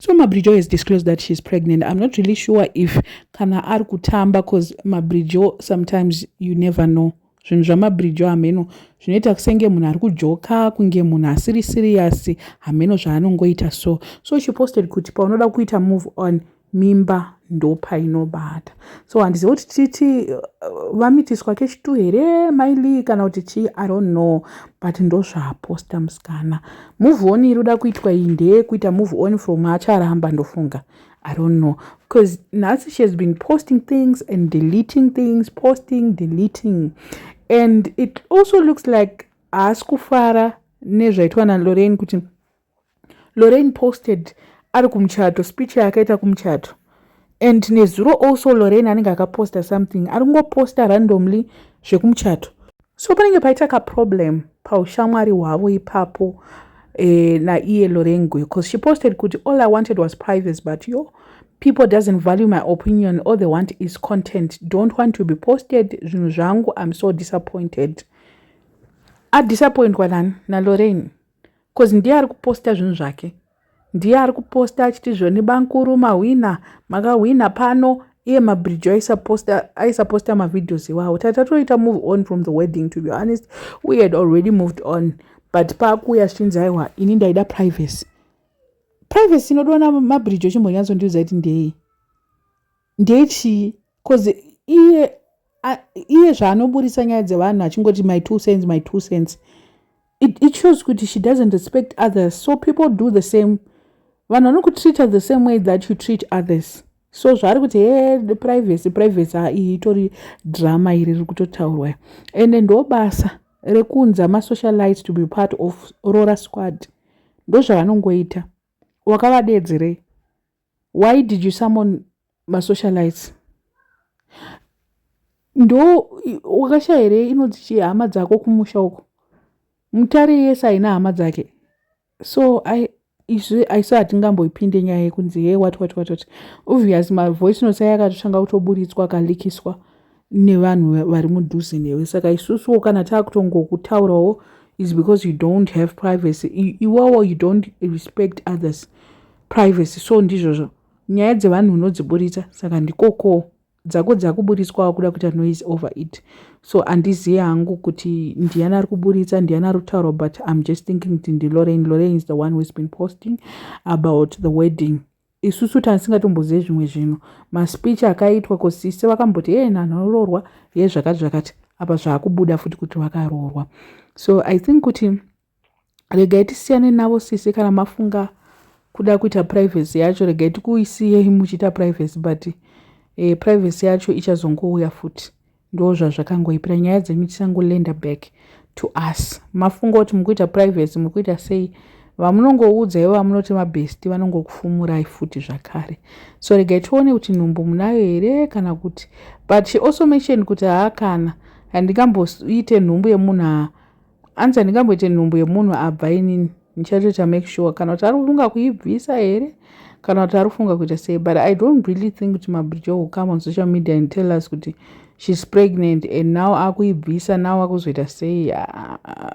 So Mabrijo has disclosed that she's pregnant. I'm not really sure if kana ari kutamba, because Mabrijo, sometimes you never know. Zvinhu zvamabrijo hameno zvinoita kusenge munhu ari kujoka, kunge munhu asiri serious, hameno zvaanongoita. So she posted kuti paunoda kuita move on, mimba ndo painobata. So handizivi kuti titi vamitiswa kechitu here maili kana kuti chii, I don't know, but ndo zvaaposta musikana. Move on iruda kuitwa iyi ndeyekuita move on from acharamba ndofunga, I don't know, because nhasi she has been posting things and deleting things, posting, deleting, and it also looks like haasi kufara nezvaitwa naLorraine, kuti Lorraine posted ari kumuchato, speech yakaita kumuchato, and nezuro also Lorraine anenge akaposta something, ari kungoposta randomly zvekumuchato. So panenge paita kaproblem paushamwari hwavo ipapo naiye Lorraine, because she posted kuti all I wanted was privacy, but people doesn't value my opinion, all they want is content, don't want to be posted zvinhu zvangu, I'm so disappointed. Adisappointwa nani? naLorraine, because ndiye ari kuposta zvinhu zvake, ndiye ari kuposta achiti zvoni bankuru mahwina, makahwina pano. Iye Mabrijo aisaposta mavideos iwawo. Tatatoita move on from the wedding, to be honest. We had already moved on, but pakuya zvichinzi aiwa ini ndaida privacy. Privacy inodona Mabrijo chimbonyatsondiudza kuti ndechii, because iye zvaanoburisa nyaya dzevanhu achingoti my 2 cents, it shows kuti she doesn't respect others, so people do the same. Vanhu vanokutreat her the same way that you treat others. So zvari kuti privacy iyi itori drama iri riri kutotaurwa, and ndo basa rekunza masocialites to be part of Aurora squad. Ndo zvavanongoita. Wakavadedzerei? Why did you summon masocialites? Ndo wakashaya here inodzi hama dzako kumusha uko, mutare yese aina hama dzake. So aiso hatingamboipinde nyaya yekunzi what. Obvious mavoice notes yakatotanga kutoburitswa akalikiswa nevanhu vari mudhuze newe. Saka isusuwo kana taakutongokutaurawo is because you don't have privacy. Iwawo you don't respect others privacy. So ndizvozvo nyaya dzevanhu unodziburitsa, saka ndikoko dzako dzakuburitswa kuda kuita noise over it. So handizivi hangu kuti ndiani ari kuburitsa, ndiani ari kutaura, but I'm just thinking kuti Lorraine is the one who's been posting about the wedding. Isusu tanisingatombozive zvimwe zvinhu. Maspeech akaitwa kosisi vakamboti nanhu aroorwa zvakati apa zvaakubuda futi kuti vakaroorwa. So I think kuti regai tisiyane navo sisi kana mafunga kuda kuita privacy yacho, regai tikuisiyei muchiita privacy, but privacy yacho ichazongouya futi. Ndo zvazvakangoipira. Nyaya dzenyu tisangolenda back to us. Mafunga kuti mukuita privacy, mukuita sei, vamunongoudza ivo vamunoti mabesti vanongokufumurai futi zvakare. So regai tione kuti nhumbu munayo here kana kuti, but she also mentioned kuti haakana handingamboite nhumbu yemunhu anzi handingamboite nhumbu yemunhu abva inini, ndichatoita make sure kana kuti ari kufunga kuibvisa here kana kuti ari kufunga kuita sei. But I don't really think kuti Mabrijo will come on social media and tell us kuti she's pregnant and now akuibvisa, now akuzoita sei.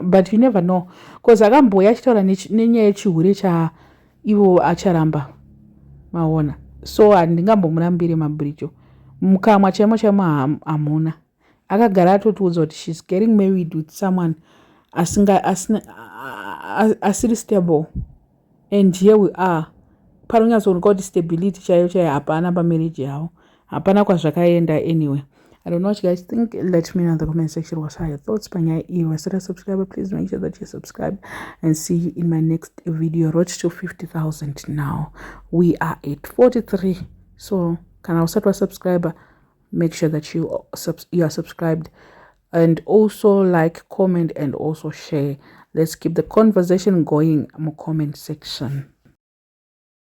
But you never know, because akamboya achitaura nenyaya yechihure chaivo acharamba maona. So handingambomurambire Mabrijo, mukamwa chaimo hamuna. Akagara atotiudza kuti she's getting married with someone asiri stable, and here we are. Panonyatsooneka kuti stability chaiyo hapana pamarriage yavo, hapana kwazvakaenda. Anyway, I don't know what you guys think. Let me know in the comment section what are your thoughts. Panyaya iyo, as a subscriber, please make sure that you subscribe, and see you in my next video. Road to 50,000 now. We are at 43. So kana usati subscriber, make sure that you are subscribed, and also like, comment, and also share. Let's keep the conversation going in the comment section.